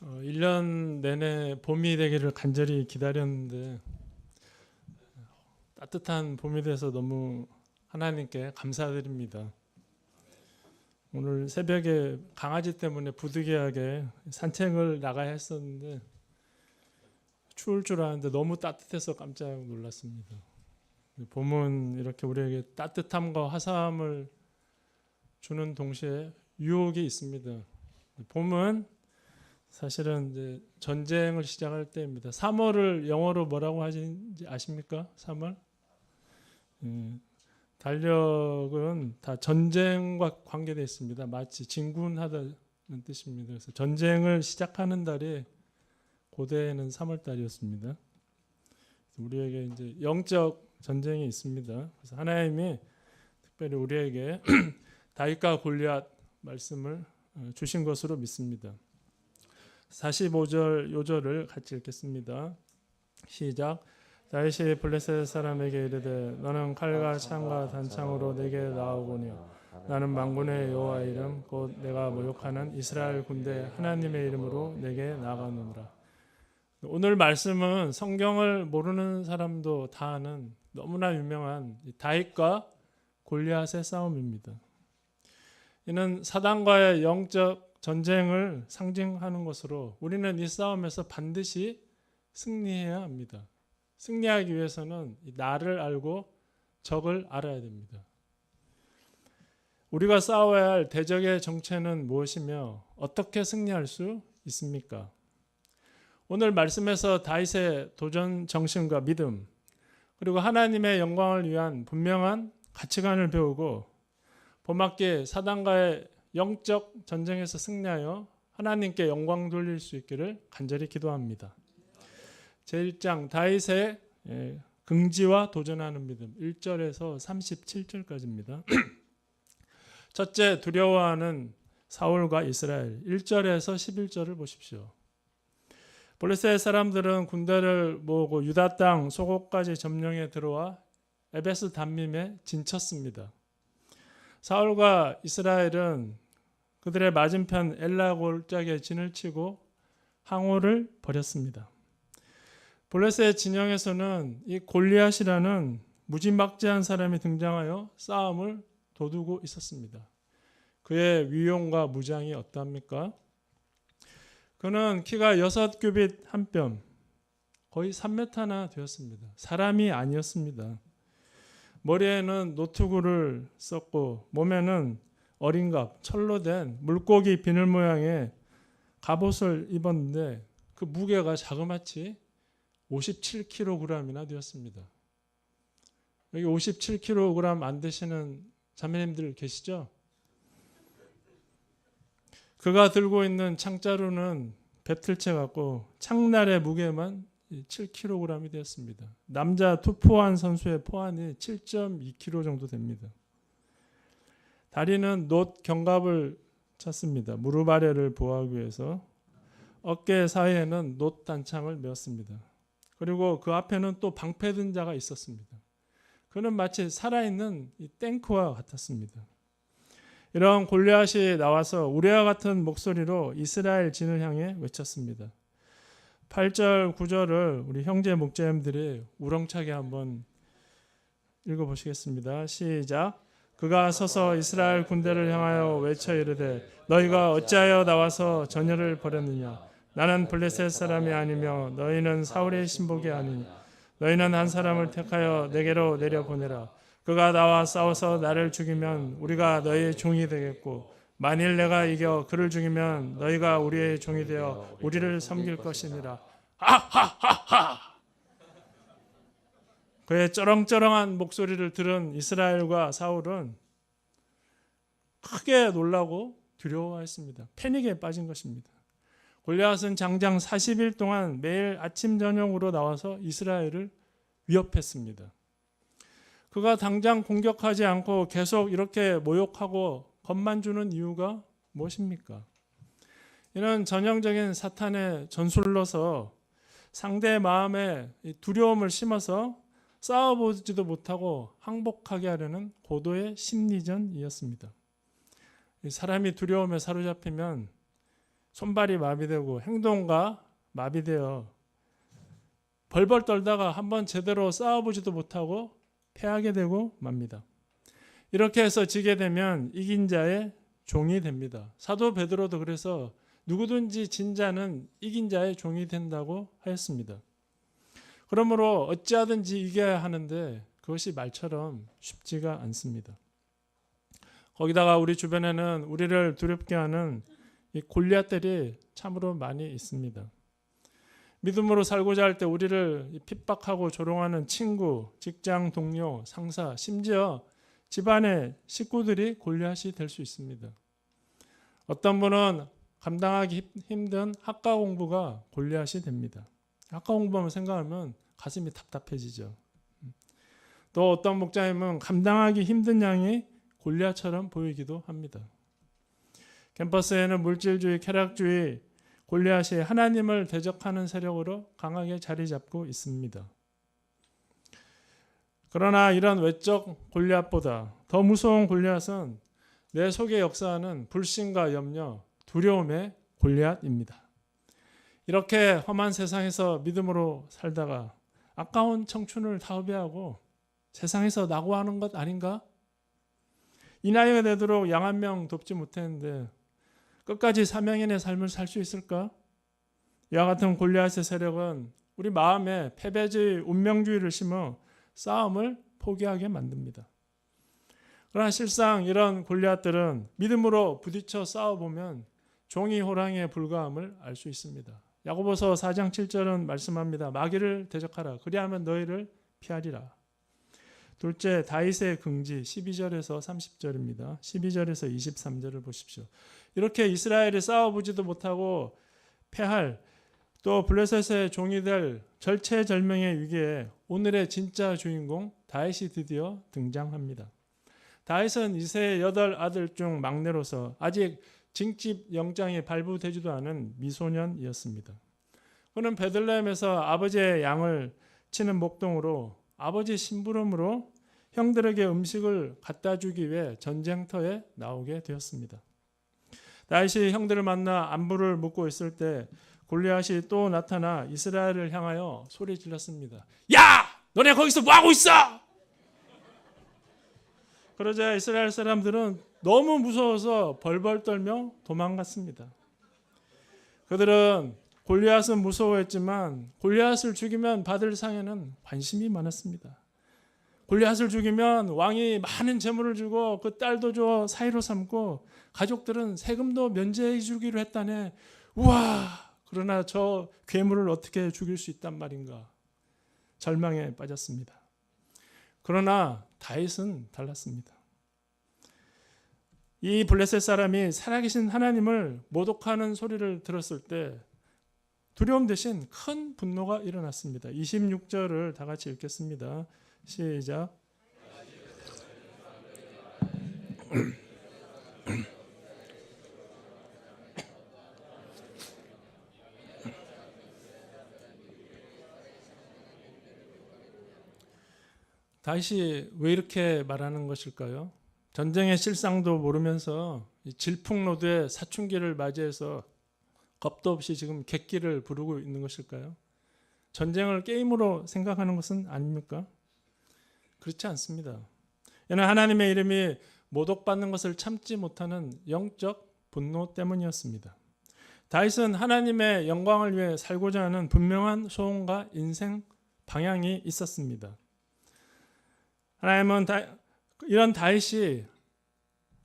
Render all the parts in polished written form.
1년 내내 봄이 되기를 간절히 기다렸는데 따뜻한 봄이 돼서 너무 하나님께 감사드립니다. 오늘 새벽에 강아지 때문에 부득이하게 산책을 나가야 했었는데 추울 줄 알았는데 너무 따뜻해서 깜짝 놀랐습니다. 봄은 이렇게 우리에게 따뜻함과 화사함을 주는 동시에 유혹이 있습니다. 봄은 사실은 이제 전쟁을 시작할 때입니다. 3월을 영어로 뭐라고 하시는지 아십니까? 3월? 달력은 다 전쟁과 관계되어 있습니다. 마치 진군하다는 뜻입니다. 그래서 전쟁을 시작하는 달이 고대에는 3월 달이었습니다. 우리에게 이제 영적 전쟁이 있습니다. 그래서 하나님이 특별히 우리에게 다윗과 골리앗 말씀을 주신 것으로 믿습니다. 45절 요절을 같이 읽겠습니다. 시작. 다윗이 블레셋 사람에게 이르되 너는 칼과 창과 단창으로 내게 나아오거니 나는 만군의 여호와 이름 곧 내가 모욕하는 이스라엘 군대 하나님의 이름으로 내게 나아가노라. 오늘 말씀은 성경을 모르는 사람도 다 아는 너무나 유명한 다윗과 골리앗의 싸움입니다. 이는 사단과의 영적 전쟁을 상징하는 것으로 우리는 이 싸움에서 반드시 승리해야 합니다. 승리하기 위해서는 나를 알고 적을 알아야 됩니다. 우리가 싸워야 할 대적의 정체는 무엇이며 어떻게 승리할 수 있습니까? 오늘 말씀에서 다윗의 도전 정신과 믿음 그리고 하나님의 영광을 위한 분명한 가치관을 배우고 봄학기에 사단과의 영적 전쟁에서 승리하여 하나님께 영광 돌릴 수 있기를 간절히 기도합니다. 제1장 다윗의 긍지와 도전하는 믿음 1절에서 37절까지입니다. 첫째 두려워하는 사울과 이스라엘 1절에서 11절을 보십시오. 블레셋 사람들은 군대를 모으고 유다 땅 소곡까지 점령해 들어와 에베스 담밈에 진쳤습니다. 사울과 이스라엘은 그들의 맞은편 엘라 골짜기에 진을 치고 항오를 벌였습니다. 블레셋 진영에서는 이 골리앗이라는 무지막지한 사람이 등장하여 싸움을 도두고 있었습니다. 그의 위용과 무장이 어떠합니까? 그는 키가 6규빗 한 뼘, 거의 3m나 되었습니다. 사람이 아니었습니다. 머리에는 노트구를 썼고 몸에는 어린갑, 철로 된 물고기 비늘 모양의 갑옷을 입었는데 그 무게가 자그마치 57kg이나 되었습니다. 여기 57kg 안 되시는 자매님들 계시죠? 그가 들고 있는 창자루는 배틀채 같고 창날의 무게만 7kg이 되었습니다. 남자 투포환 선수의 포환이 7.2kg 정도 됩니다. 다리는 놋 견갑을 찼습니다. 무릎 아래를 보호하기 위해서 어깨 사이에는 놋 단창을 메었습니다. 그리고 그 앞에는 또 방패든 자가 있었습니다. 그는 마치 살아있는 이 탱크와 같았습니다. 이런 골리앗이 나와서 우리와 같은 목소리로 이스라엘 진을 향해 외쳤습니다. 8절, 9절을 우리 형제 목자님들이 우렁차게 한번 읽어보시겠습니다. 시작. 그가 서서 이스라엘 군대를 향하여 외쳐 이르되 너희가 어찌하여 나와서 전열을 벌였느냐. 나는 블레셋 사람이 아니며 너희는 사울의 신복이 아니니 너희는 한 사람을 택하여 내게로 내려보내라. 그가 나와 싸워서 나를 죽이면 우리가 너희의 종이 되겠고 만일 내가 이겨 그를 죽이면 너희가 우리의 종이 되어 우리를 섬길 것이니라. 하하하하. 그의 쩌렁쩌렁한 목소리를 들은 이스라엘과 사울은 크게 놀라고 두려워했습니다. 패닉에 빠진 것입니다. 골리앗은 장장 40일 동안 매일 아침 저녁으로 나와서 이스라엘을 위협했습니다. 그가 당장 공격하지 않고 계속 이렇게 모욕하고 겁만 주는 이유가 무엇입니까? 이는 전형적인 사탄의 전술로서 상대의 마음에 두려움을 심어서 싸워보지도 못하고 항복하게 하려는 고도의 심리전이었습니다. 사람이 두려움에 사로잡히면 손발이 마비되고 행동가 마비되어 벌벌 떨다가 한번 제대로 싸워보지도 못하고 패하게 되고 맙니다. 이렇게 해서 지게 되면 이긴 자의 종이 됩니다. 사도 베드로도 그래서 누구든지 진 자는 이긴 자의 종이 된다고 하였습니다. 그러므로 어찌하든지 이겨야 하는데 그것이 말처럼 쉽지가 않습니다. 거기다가 우리 주변에는 우리를 두렵게 하는 이 골리앗들이 참으로 많이 있습니다. 믿음으로 살고자 할 때 우리를 핍박하고 조롱하는 친구, 직장 동료, 상사, 심지어 집안의 식구들이 골리앗이 될 수 있습니다. 어떤 분은 감당하기 힘든 학과 공부가 골리앗이 됩니다. 학과 공부하면 생각하면 가슴이 답답해지죠. 또 어떤 목자님은 감당하기 힘든 양이 골리앗처럼 보이기도 합니다. 캠퍼스에는 물질주의, 쾌락주의, 골리앗이 하나님을 대적하는 세력으로 강하게 자리 잡고 있습니다. 그러나 이런 외적 골리앗보다 더 무서운 골리앗은 내 속에 역사하는 불신과 염려, 두려움의 골리앗입니다. 이렇게 험한 세상에서 믿음으로 살다가 아까운 청춘을 다 후회하고 세상에서 낙오하는 것 아닌가? 이 나이가 되도록 양 한 명 돕지 못했는데 끝까지 사명인의 삶을 살 수 있을까? 이와 같은 골리앗의 세력은 우리 마음에 패배주의, 운명주의를 심어 싸움을 포기하게 만듭니다. 그러나 실상 이런 골리앗들은 믿음으로 부딪혀 싸워보면 종이 호랑이에 불과함을 알 수 있습니다. 야고보서 4장 7절은 말씀합니다. 마귀를 대적하라. 그리하면 너희를 피하리라. 둘째, 다윗의 긍지 12절에서 30절입니다. 12절에서 23절을 보십시오. 이렇게 이스라엘이 싸워보지도 못하고 패할, 또 블레셋의 종이 될 절체절명의 위기에 오늘의 진짜 주인공 다윗이 드디어 등장합니다. 다윗은 이새의 8 아들 중 막내로서 아직 징집 영장이 발부되지도 않은 미소년이었습니다. 그는 베들레헴에서 아버지의 양을 치는 목동으로 아버지 심부름으로 형들에게 음식을 갖다 주기 위해 전쟁터에 나오게 되었습니다. 다윗이 형들을 만나 안부를 묻고 있을 때 골리앗이 또 나타나 이스라엘을 향하여 소리 질렀습니다. 야! 너네 거기서 뭐하고 있어? 그러자 이스라엘 사람들은 너무 무서워서 벌벌 떨며 도망갔습니다. 그들은 골리앗은 무서워했지만 골리앗을 죽이면 받을 상에는 관심이 많았습니다. 골리앗을 죽이면 왕이 많은 재물을 주고 그 딸도 줘 사위로 삼고 가족들은 세금도 면제해 주기로 했다네. 우와! 그러나 저 괴물을 어떻게 죽일 수 있단 말인가. 절망에 빠졌습니다. 그러나 다윗은 달랐습니다. 이 블레셋 사람이 살아계신 하나님을 모독하는 소리를 들었을 때 두려움 대신 큰 분노가 일어났습니다. 26절을 다 같이 읽겠습니다. 시작. 다윗이 왜 이렇게 말하는 것일까요? 전쟁의 실상도 모르면서 질풍노도의 사춘기를 맞이해서 겁도 없이 지금 객기를 부르고 있는 것일까요? 전쟁을 게임으로 생각하는 것은 아닙니까? 그렇지 않습니다. 이는 하나님의 이름이 모독받는 것을 참지 못하는 영적 분노 때문이었습니다. 다윗은 하나님의 영광을 위해 살고자 하는 분명한 소원과 인생 방향이 있었습니다. 하나님은 이런 다윗이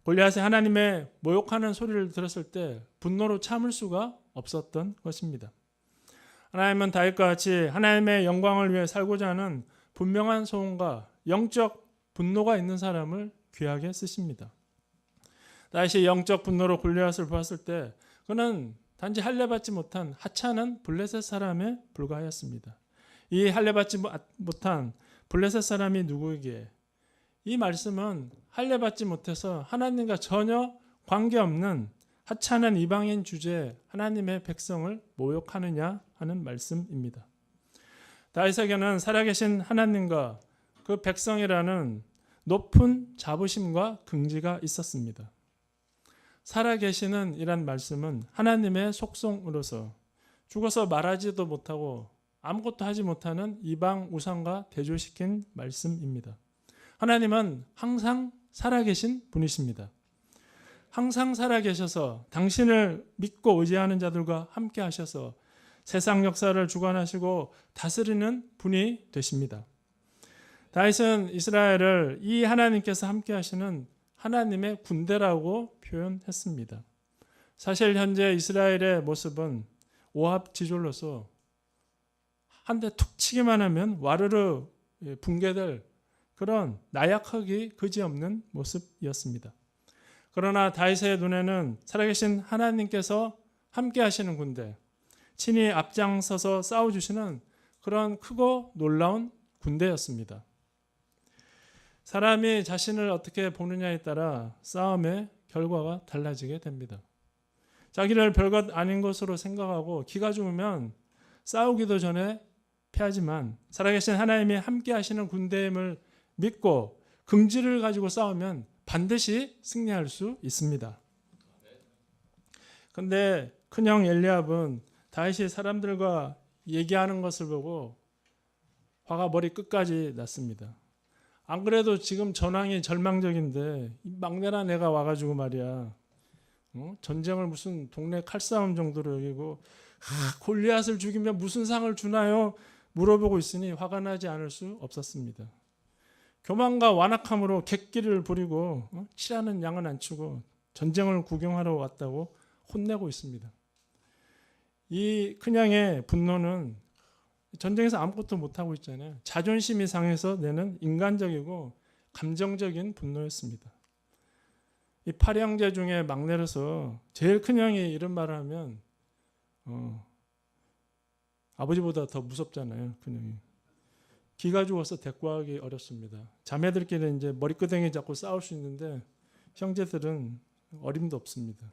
골리앗의 하나님의 모욕하는 소리를 들었을 때 분노로 참을 수가 없었던 것입니다. 하나님은 다윗과 같이 하나님의 영광을 위해 살고자 하는 분명한 소원과 영적 분노가 있는 사람을 귀하게 쓰십니다. 다윗이 영적 분노로 골리앗을 보았을 때 그는 단지 할례받지 못한 하찮은 블레셋 사람에 불과하였습니다. 이 할례받지 못한 블레셋 사람이 누구이기에 이 말씀은 할례받지 못해서 하나님과 전혀 관계없는 하찮은 이방인 주제에 하나님의 백성을 모욕하느냐 하는 말씀입니다. 다윗에게는 살아계신 하나님과 그 백성이라는 높은 자부심과 긍지가 있었습니다. 살아계시는 이란 말씀은 하나님의 속성으로서 죽어서 말하지도 못하고 아무것도 하지 못하는 이방 우상과 대조시킨 말씀입니다. 하나님은 항상 살아계신 분이십니다. 항상 살아계셔서 당신을 믿고 의지하는 자들과 함께 하셔서 세상 역사를 주관하시고 다스리는 분이 되십니다. 다윗은 이스라엘을 이 하나님께서 함께 하시는 하나님의 군대라고 표현했습니다. 사실 현재 이스라엘의 모습은 오합지졸로서 한 대 툭 치기만 하면 와르르 붕괴될 그런 나약하기 그지없는 모습이었습니다. 그러나 다윗의 눈에는 살아계신 하나님께서 함께 하시는 군대, 친히 앞장서서 싸워주시는 그런 크고 놀라운 군대였습니다. 사람이 자신을 어떻게 보느냐에 따라 싸움의 결과가 달라지게 됩니다. 자기를 별것 아닌 것으로 생각하고 기가 죽으면 싸우기도 전에 패하지만 살아계신 하나님이 함께 하시는 군대임을 믿고 긍지를 가지고 싸우면 반드시 승리할 수 있습니다. 그런데 큰형 엘리압은 다윗이 사람들과 얘기하는 것을 보고 화가 머리 끝까지 났습니다. 안 그래도 지금 전황이 절망적인데 막내라 내가 와가지고 말이야, 전쟁을 무슨 동네 칼싸움 정도로 여기고 골리앗을 죽이면 무슨 상을 주나요? 물어보고 있으니 화가 나지 않을 수 없었습니다. 교만과 완악함으로 객기를 부리고 치라는 양은 안 치고 전쟁을 구경하러 왔다고 혼내고 있습니다. 이 큰양의 분노는 전쟁에서 아무것도 못하고 있잖아요. 자존심이 상해서 내는 인간적이고 감정적인 분노였습니다. 이 8형제 중에 막내로서 제일 큰형이 이런 말을 하면 아버지보다 더 무섭잖아요. 큰형이. 기가 죽어서 대꾸하기 어렵습니다. 자매들끼리 이제 머리끄댕이 잡고 싸울 수 있는데 형제들은 어림도 없습니다.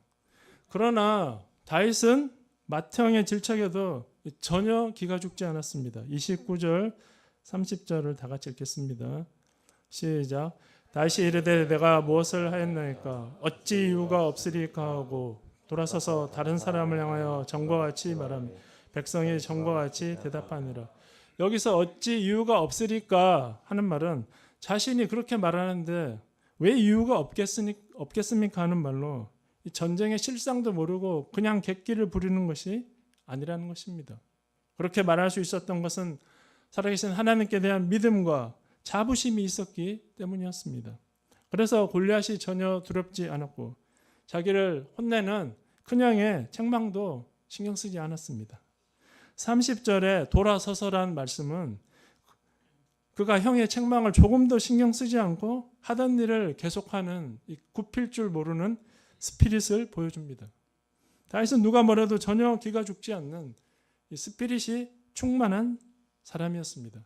그러나 다윗은 맏형의 질척에도 전혀 기가 죽지 않았습니다. 29절 30절을 다 같이 읽겠습니다. 시작. 다윗이 이르되 내가 무엇을 하였나이까 어찌 이유가 없으리까 하고 돌아서서 다른 사람을 향하여 전과 같이 말하며 백성이 전과 같이 대답하니라. 여기서 어찌 이유가 없으리까 하는 말은 자신이 그렇게 말하는데 왜 이유가 없겠습니까 하는 말로 이 전쟁의 실상도 모르고 그냥 객기를 부리는 것이 아니라는 것입니다. 그렇게 말할 수 있었던 것은 살아계신 하나님께 대한 믿음과 자부심이 있었기 때문이었습니다. 그래서 골리앗이 전혀 두렵지 않았고 자기를 혼내는 큰형의 책망도 신경 쓰지 않았습니다. 30절에 돌아서서란 말씀은 그가 형의 책망을 조금도 신경 쓰지 않고 하던 일을 계속하는 이 굽힐 줄 모르는 스피릿을 보여줍니다. 다윗은 누가 뭐래도 전혀 기가 죽지 않는 이 스피릿이 충만한 사람이었습니다.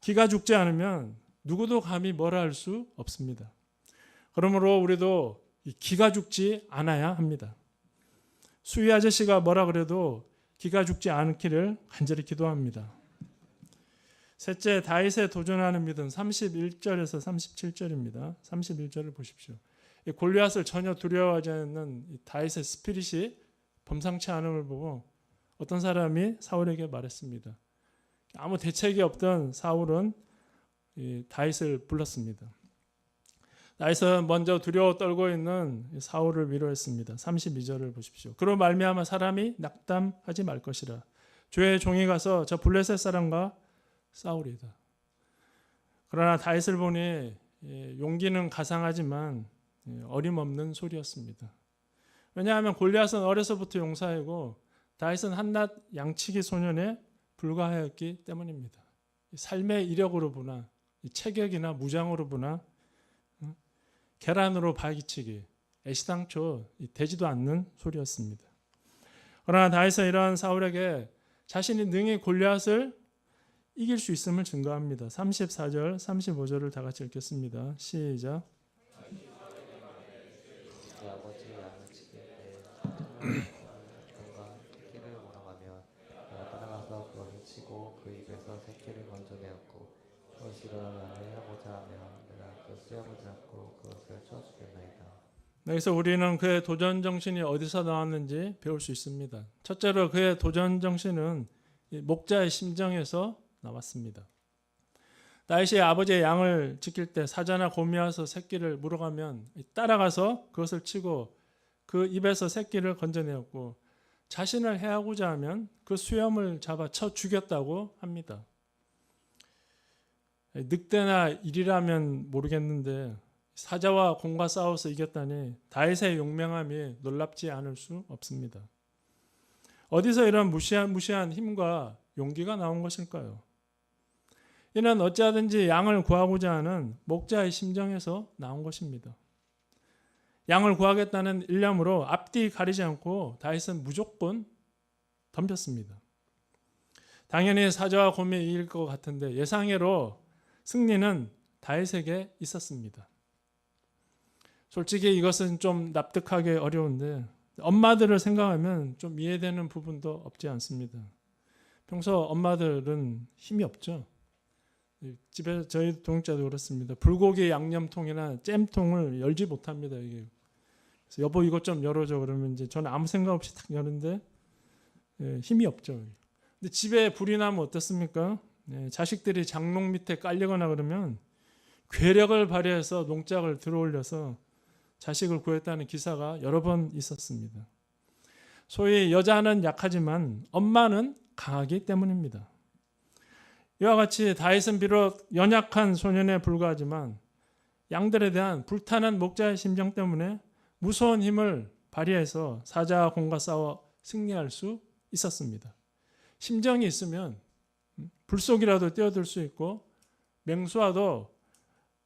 기가 죽지 않으면 누구도 감히 뭐라 할 수 없습니다. 그러므로 우리도 이 기가 죽지 않아야 합니다. 수희 아저씨가 뭐라 그래도 기가 죽지 않기를 간절히 기도합니다. 셋째, 다윗에 도전하는 믿음 31절에서 37절입니다. 31절을 보십시오. 골리앗을 전혀 두려워하지 않는 다윗의 스피릿이 범상치 않음을 보고 어떤 사람이 사울에게 말했습니다. 아무 대책이 없던 사울은 다윗을 불렀습니다. 다윗은 먼저 두려워 떨고 있는 사울을 위로했습니다. 32절을 보십시오. 그로 말미암아 사람이 낙담하지 말 것이라. 주의 종이 가서 저 블레셋 사람과 싸우리이다. 그러나 다윗을 보니 용기는 가상하지만 어림없는 소리였습니다. 왜냐하면 골리앗은 어려서부터 용사이고 다윗은 한낱 양치기 소년에 불과하였기 때문입니다. 삶의 이력으로 보나 체격이나 무장으로 보나 계란으로 발기치기 애시당초 되지도 않는 소리였습니다. 그러나 다윗은 이러한 사울에게 자신이 능히 골리앗을 이길 수 있음을 증거합니다. 34절 35절을 다 같이 읽겠습니다. 시작. 여기서 우리는 그의 도전 정신이 어디서 나왔는지 배울 수 있습니다. 첫째로 그의 도전 정신은 목자의 심정에서 나왔습니다. 다윗이 아버지의 양을 지킬 때 사자나 곰이 와서 새끼를 물어가면 따라가서 그것을 치고 그 입에서 새끼를 건져내었고, 자신을 해하고자 하면 그 수염을 잡아 쳐 죽였다고 합니다. 늑대나 일이라면 모르겠는데 사자와 곰과 싸워서 이겼다니 다윗의 용맹함이 놀랍지 않을 수 없습니다. 어디서 이런 무시한 힘과 용기가 나온 것일까요? 이는 어찌하든지 양을 구하고자 하는 목자의 심정에서 나온 것입니다. 양을 구하겠다는 일념으로 앞뒤 가리지 않고 다윗은 무조건 덤볐습니다. 당연히 사자와 곰이 이길 것 같은데 예상외로 승리는 다윗에게 있었습니다. 솔직히 이것은 좀 납득하기 어려운데 엄마들을 생각하면 좀 이해되는 부분도 없지 않습니다. 평소 엄마들은 힘이 없죠. 집에 저희 동역자도 그렇습니다. 불고기 양념통이나 잼통을 열지 못합니다. 이게. 그래서 여보 이것 좀 열어줘 그러면 이제 저는 아무 생각 없이 탁 여는데 힘이 없죠. 근데 집에 불이 나면 어떻습니까? 자식들이 장롱 밑에 깔리거나 그러면 괴력을 발휘해서 농작을 들어올려서 자식을 구했다는 기사가 여러 번 있었습니다. 소위 여자는 약하지만 엄마는 강하기 때문입니다. 이와 같이 다윗은 비록 연약한 소년에 불과하지만 양들에 대한 불타는 목자의 심정 때문에 무서운 힘을 발휘해서 사자와 곰과 싸워 승리할 수 있었습니다. 심정이 있으면 불속이라도 뛰어들 수 있고 맹수와도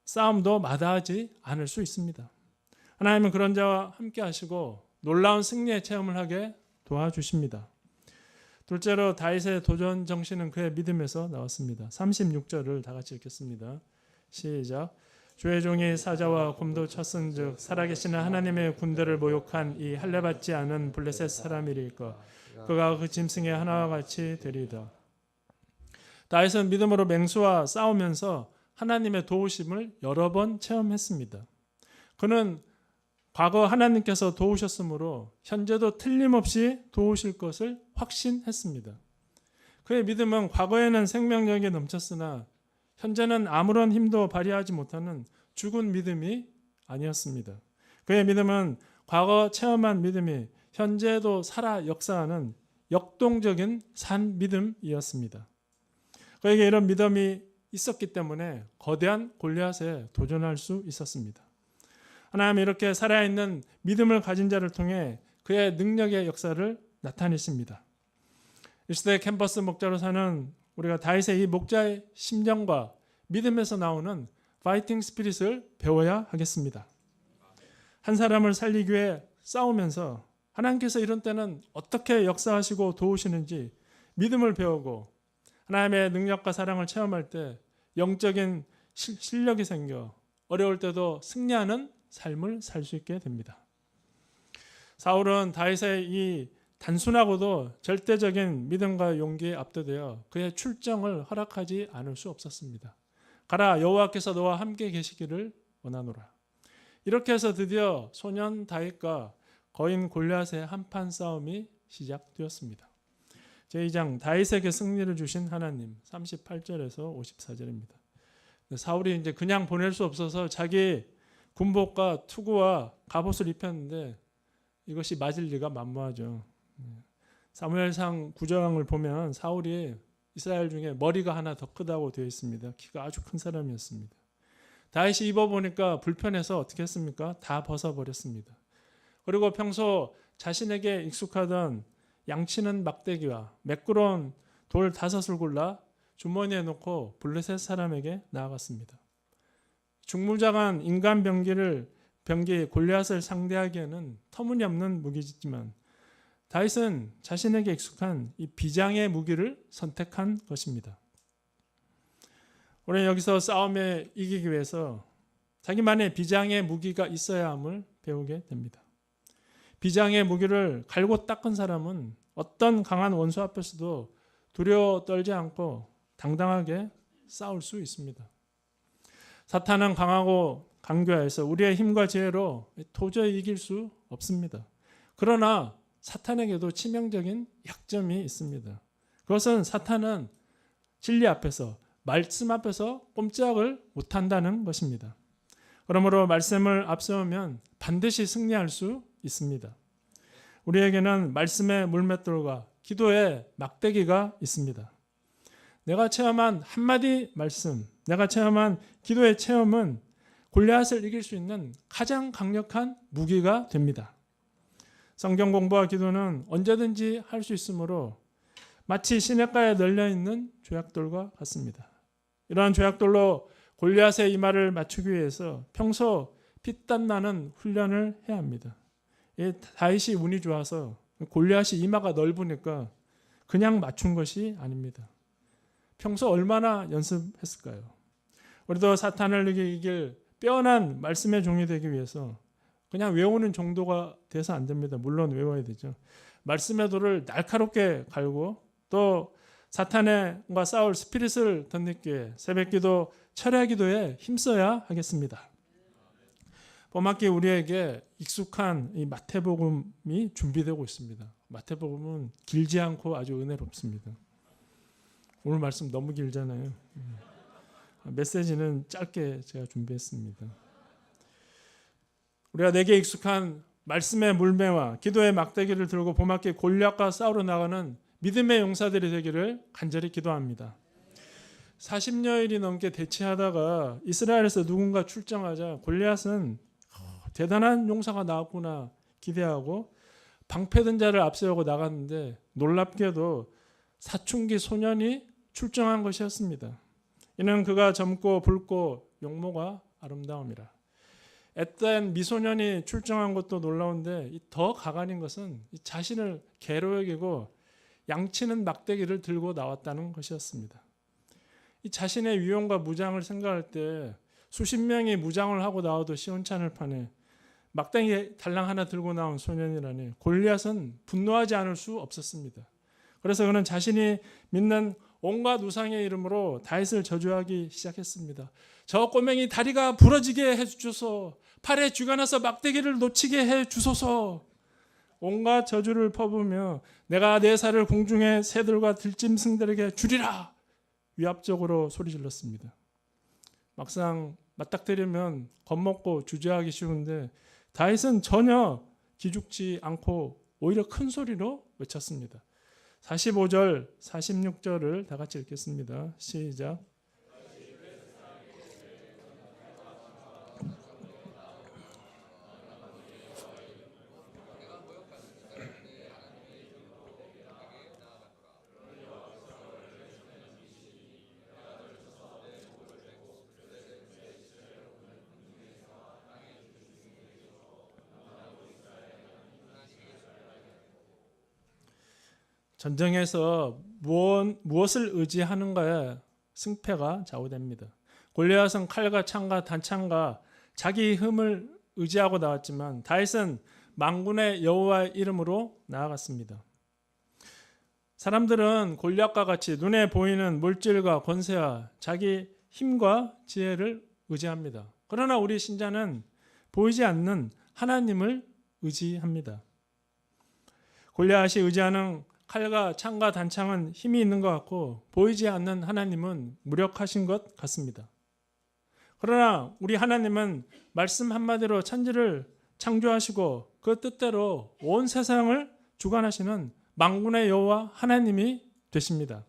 싸움도 마다하지 않을 수 있습니다. 하나님은 그런 자와 함께 하시고 놀라운 승리의 체험을 하게 도와주십니다. 둘째로 다윗의 도전 정신은 그의 믿음에서 나왔습니다. 36절을 다 같이 읽겠습니다. 시작. 주의 종이 사자와 곰도 쳤은즉 살아계시는 하나님의 군대를 모욕한 이 할례받지 않은 블레셋 사람이리까 그가 그 짐승의 하나와 같이 되리이다. 다윗은 믿음으로 맹수와 싸우면서 하나님의 도우심을 여러 번 체험했습니다. 그는 과거 하나님께서 도우셨으므로 현재도 틀림없이 도우실 것을 확신했습니다. 그의 믿음은 과거에는 생명력이 넘쳤으나 현재는 아무런 힘도 발휘하지 못하는 죽은 믿음이 아니었습니다. 그의 믿음은 과거 체험한 믿음이 현재도 살아 역사하는 역동적인 산 믿음이었습니다. 그에게 이런 믿음이 있었기 때문에 거대한 골리앗에 도전할 수 있었습니다. 하나님은 이렇게 살아있는 믿음을 가진 자를 통해 그의 능력의 역사를 나타내십니다. 이 시대 캠퍼스 목자로 사는 우리가 다윗의 이 목자의 심정과 믿음에서 나오는 파이팅 스피릿을 배워야 하겠습니다. 한 사람을 살리기 위해 싸우면서 하나님께서 이런 때는 어떻게 역사하시고 도우시는지 믿음을 배우고 하나님의 능력과 사랑을 체험할 때 영적인 실력이 생겨 어려울 때도 승리하는 삶을 살 수 있게 됩니다. 사울은 다윗의 이 단순하고도 절대적인 믿음과 용기에 압도되어 그의 출정을 허락하지 않을 수 없었습니다. 가라 여호와께서 너와 함께 계시기를 원하노라. 이렇게 해서 드디어 소년 다윗과 거인 골리앗의 한판 싸움이 시작되었습니다. 제2장 다윗에게 승리를 주신 하나님 38절에서 54절입니다. 사울이 이제 그냥 보낼 수 없어서 자기 군복과 투구와 갑옷을 입혔는데 이것이 맞을 리가 만무하죠. 사무엘상 9장을 보면 사울이 이스라엘 중에 머리가 하나 더 크다고 되어 있습니다. 키가 아주 큰 사람이었습니다. 다윗이 입어보니까 불편해서 어떻게 했습니까? 다 벗어버렸습니다. 그리고 평소 자신에게 익숙하던 양치는 막대기와 매끄러운 돌 5을 골라 주머니에 넣고 블레셋 사람에게 나아갔습니다. 중무장한 인간 병기 골리앗을 상대하기에는 터무니없는 무기지만 다윗은 자신에게 익숙한 이 비장의 무기를 선택한 것입니다. 우리는 여기서 싸움에 이기기 위해서 자기만의 비장의 무기가 있어야 함을 배우게 됩니다. 비장의 무기를 갈고 닦은 사람은 어떤 강한 원수 앞에서도 두려워 떨지 않고 당당하게 싸울 수 있습니다. 사탄은 강하고 강교하여서 우리의 힘과 지혜로 도저히 이길 수 없습니다. 그러나 사탄에게도 치명적인 약점이 있습니다. 그것은 사탄은 진리 앞에서, 말씀 앞에서 꼼짝을 못한다는 것입니다. 그러므로 말씀을 앞세우면 반드시 승리할 수 있습니다. 우리에게는 말씀의 물맷돌과 기도의 막대기가 있습니다. 내가 체험한 한마디 말씀, 내가 체험한 기도의 체험은 골리앗을 이길 수 있는 가장 강력한 무기가 됩니다. 성경 공부와 기도는 언제든지 할 수 있으므로 마치 시냇가에 널려있는 조약돌과 같습니다. 이러한 조약돌로 골리앗의 이마를 맞추기 위해서 평소 피땀 나는 훈련을 해야 합니다. 다윗이 운이 좋아서 골리앗이 이마가 넓으니까 그냥 맞춘 것이 아닙니다. 평소 얼마나 연습했을까요? 우리도 사탄을 이길 빼어난 말씀의 종이 되기 위해서 그냥 외우는 정도가 돼서 안 됩니다. 물론 외워야 되죠. 말씀의 돌을 날카롭게 갈고 또 사탄과 싸울 스피릿을 덧내기 위해 새벽기도, 철야기도에 힘써야 하겠습니다. 봄학기 우리에게 익숙한 이 마태복음이 준비되고 있습니다. 마태복음은 길지 않고 아주 은혜롭습니다. 오늘 말씀 너무 길잖아요. 메시지는 짧게 제가 준비했습니다. 우리가 내게 익숙한 말씀의 물매와 기도의 막대기를 들고 봄학기 골리앗과 싸우러 나가는 믿음의 용사들이 되기를 간절히 기도합니다. 40여일이 넘게 대치하다가 이스라엘에서 누군가 출정하자 골리앗은 대단한 용사가 나왔구나 기대하고 방패든 자를 앞세우고 나갔는데 놀랍게도 사춘기 소년이 출정한 것이었습니다. 이는 그가 젊고 붉고 용모가 아름다움이라. 앳된 미소년이 출정한 것도 놀라운데 더 가관인 것은 자신을 개로 여기고 양치는 막대기를 들고 나왔다는 것이었습니다. 이 자신의 위용과 무장을 생각할 때 수십 명이 무장을 하고 나와도 시원찮을 판에 막대기 달랑 하나 들고 나온 소년이라니 골리앗은 분노하지 않을 수 없었습니다. 그래서 그는 자신이 믿는 온갖 우상의 이름으로 다윗을 저주하기 시작했습니다. 저 꼬맹이 다리가 부러지게 해주소서, 팔에 쥐가 나서 막대기를 놓치게 해주소서. 온갖 저주를 퍼부으며 내가 내 살을 공중의 새들과 들짐승들에게 주리라 위압적으로 소리질렀습니다. 막상 맞닥뜨리면 겁먹고 주저하기 쉬운데 다윗은 전혀 기죽지 않고 오히려 큰 소리로 외쳤습니다. 45절, 46절을 다 같이 읽겠습니다. 시작. 전쟁에서 무엇을 의지하는가에 승패가 좌우됩니다. 골리앗은 칼과 창과 단창과 자기 힘을 의지하고 나왔지만 다윗은 만군의 여호와의 이름으로 나아갔습니다. 사람들은 골리앗과 같이 눈에 보이는 물질과 권세와 자기 힘과 지혜를 의지합니다. 그러나 우리 신자는 보이지 않는 하나님을 의지합니다. 골리앗이 의지하는 칼과 창과 단창은 힘이 있는 것 같고 보이지 않는 하나님은 무력하신 것 같습니다. 그러나 우리 하나님은 말씀 한마디로 천지를 창조하시고 그 뜻대로 온 세상을 주관하시는 만군의 여호와 하나님이 되십니다.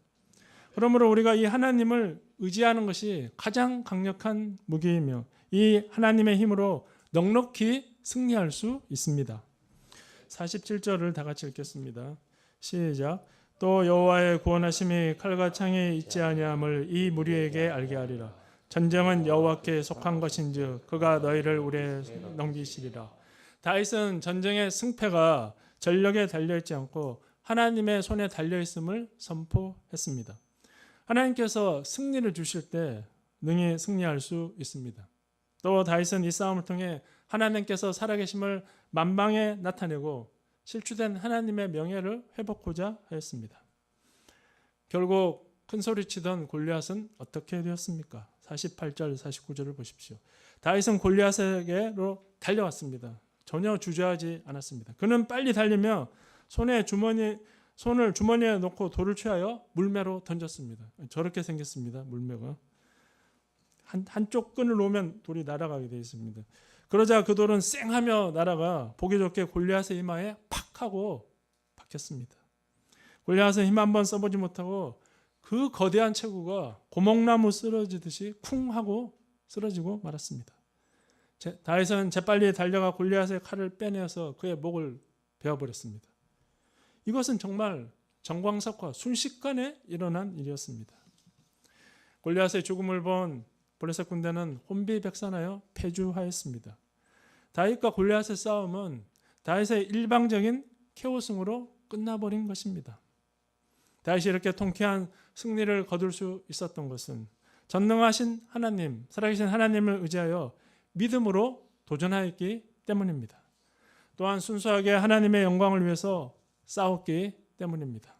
그러므로 우리가 이 하나님을 의지하는 것이 가장 강력한 무기이며 이 하나님의 힘으로 넉넉히 승리할 수 있습니다. 47절을 다 같이 읽겠습니다. 시작. 또 여호와의 구원하심이 칼과 창에 있지 아니함을 이 무리에게 알게 하리라. 전쟁은 여호와께 속한 것인즉 그가 너희를 우리에 넘기시리라. 다윗은 전쟁의 승패가 전력에 달려있지 않고 하나님의 손에 달려있음을 선포했습니다. 하나님께서 승리를 주실 때 능히 승리할 수 있습니다. 또 다윗은 이 싸움을 통해 하나님께서 살아계심을 만방에 나타내고 실추된 하나님의 명예를 회복하고자 하였습니다. 결국 큰소리치던 골리앗은 어떻게 되었습니까? 48절, 49절을 보십시오. 다윗은 골리앗에게로 달려왔습니다. 전혀 주저하지 않았습니다. 그는 빨리 달리며 손을 주머니에 넣고 돌을 취하여 물매로 던졌습니다. 저렇게 생겼습니다. 물매가 한쪽 끈을 놓으면 돌이 날아가게 되어 있습니다. 그러자 그 돌은 쌩하며 날아가 보기 좋게 골리앗의 이마에 팍 하고 박혔습니다. 골리앗은 힘 한번 써보지 못하고 그 거대한 체구가 고목나무 쓰러지듯이 쿵 하고 쓰러지고 말았습니다. 다윗은 재빨리 달려가 골리앗의 칼을 빼내어서 그의 목을 베어버렸습니다. 이것은 정말 정광석화 순식간에 일어난 일이었습니다. 골리앗의 죽음을 본 블레셋 군대는 혼비백산하여 패주하였습니다. 다윗과 골리앗의 싸움은 다윗의 일방적인 케오승으로 끝나버린 것입니다. 다윗이 이렇게 통쾌한 승리를 거둘 수 있었던 것은 전능하신 하나님, 살아계신 하나님을 의지하여 믿음으로 도전하였기 때문입니다. 또한 순수하게 하나님의 영광을 위해서 싸웠기 때문입니다.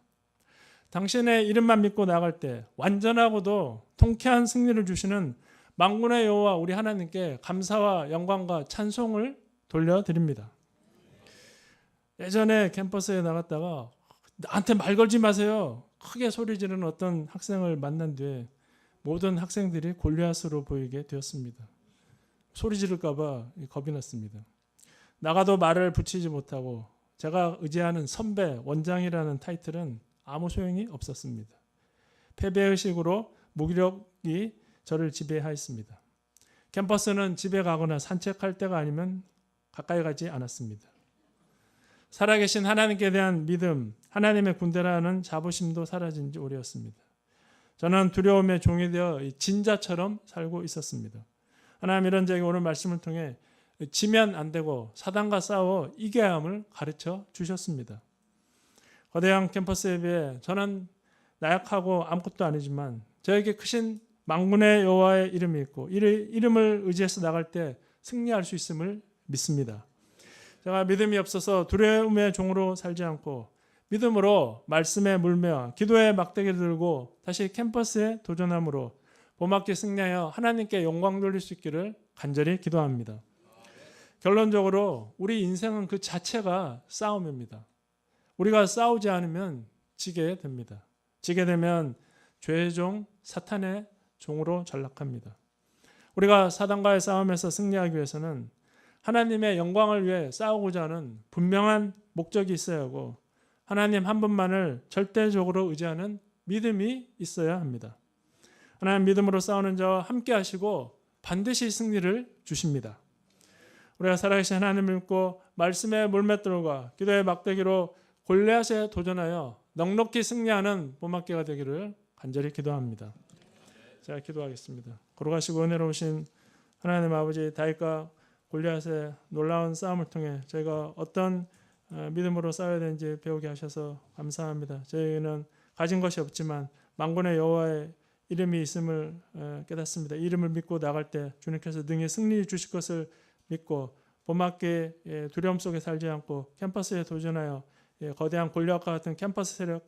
당신의 이름만 믿고 나갈 때 완전하고도 통쾌한 승리를 주시는 만군의 여호와 우리 하나님께 감사와 영광과 찬송을 돌려드립니다. 예전에 캠퍼스에 나갔다가 나한테 말 걸지 마세요. 크게 소리 지르는 어떤 학생을 만난 뒤에 모든 학생들이 골리앗으로 보이게 되었습니다. 소리 지를까 봐 겁이 났습니다. 나가도 말을 붙이지 못하고 제가 의지하는 선배, 원장이라는 타이틀은 아무 소용이 없었습니다. 패배의식으로 무기력이 저를 지배하였습니다. 캠퍼스는 집에 가거나 산책할 때가 아니면 가까이 가지 않았습니다. 살아계신 하나님께 대한 믿음, 하나님의 군대라는 자부심도 사라진 지 오래였습니다. 저는 두려움의 종이 되어 진자처럼 살고 있었습니다. 하나님 이런 저에게 오늘 말씀을 통해 지면 안 되고 사단과 싸워 이겨야 함을 가르쳐 주셨습니다. 거대한 캠퍼스에 비해 저는 나약하고 아무것도 아니지만 저에게 크신 만군의 여호와의 이름이 있고 이름을 의지해서 나갈 때 승리할 수 있음을 믿습니다. 제가 믿음이 없어서 두려움의 종으로 살지 않고 믿음으로 말씀에 물며 기도의 막대기를 들고 다시 캠퍼스에 도전함으로 봄학기 승리하여 하나님께 영광 돌릴 수 있기를 간절히 기도합니다. 결론적으로 우리 인생은 그 자체가 싸움입니다. 우리가 싸우지 않으면 지게 됩니다. 지게 되면 죄의 종, 사탄의 종으로 전락합니다. 우리가 사단과의 싸움에서 승리하기 위해서는 하나님의 영광을 위해 싸우고자 하는 분명한 목적이 있어야 하고 하나님 한 분만을 절대적으로 의지하는 믿음이 있어야 합니다. 하나님 믿음으로 싸우는 자와 함께 하시고 반드시 승리를 주십니다. 우리가 살아계신 하나님을 믿고 말씀의 물맷돌과 기도의 막대기로 골리앗에 도전하여 넉넉히 승리하는 봄학기가 되기를 간절히 기도합니다. 제가 기도하겠습니다. 거룩하시고 은혜로우신 하나님 아버지, 다윗과 골리앗의 놀라운 싸움을 통해 저희가 어떤 믿음으로 싸워야 되는지 배우게 하셔서 감사합니다. 저희는 가진 것이 없지만 만군의 여호와의 이름이 있음을 깨닫습니다. 이름을 믿고 나갈 때 주님께서 능히 승리 주실 것을 믿고 봄학기의 두려움 속에 살지 않고 캠퍼스에 도전하여 거대한 골리앗과 같은 캠퍼스 세력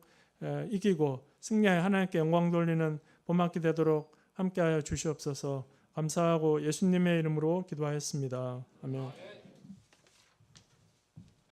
이기고 승리하여 하나님께 영광 돌리는 봄학기 되도록 함께하여 주시옵소서. 감사하고 예수님의 이름으로 기도하였습니다. 아멘.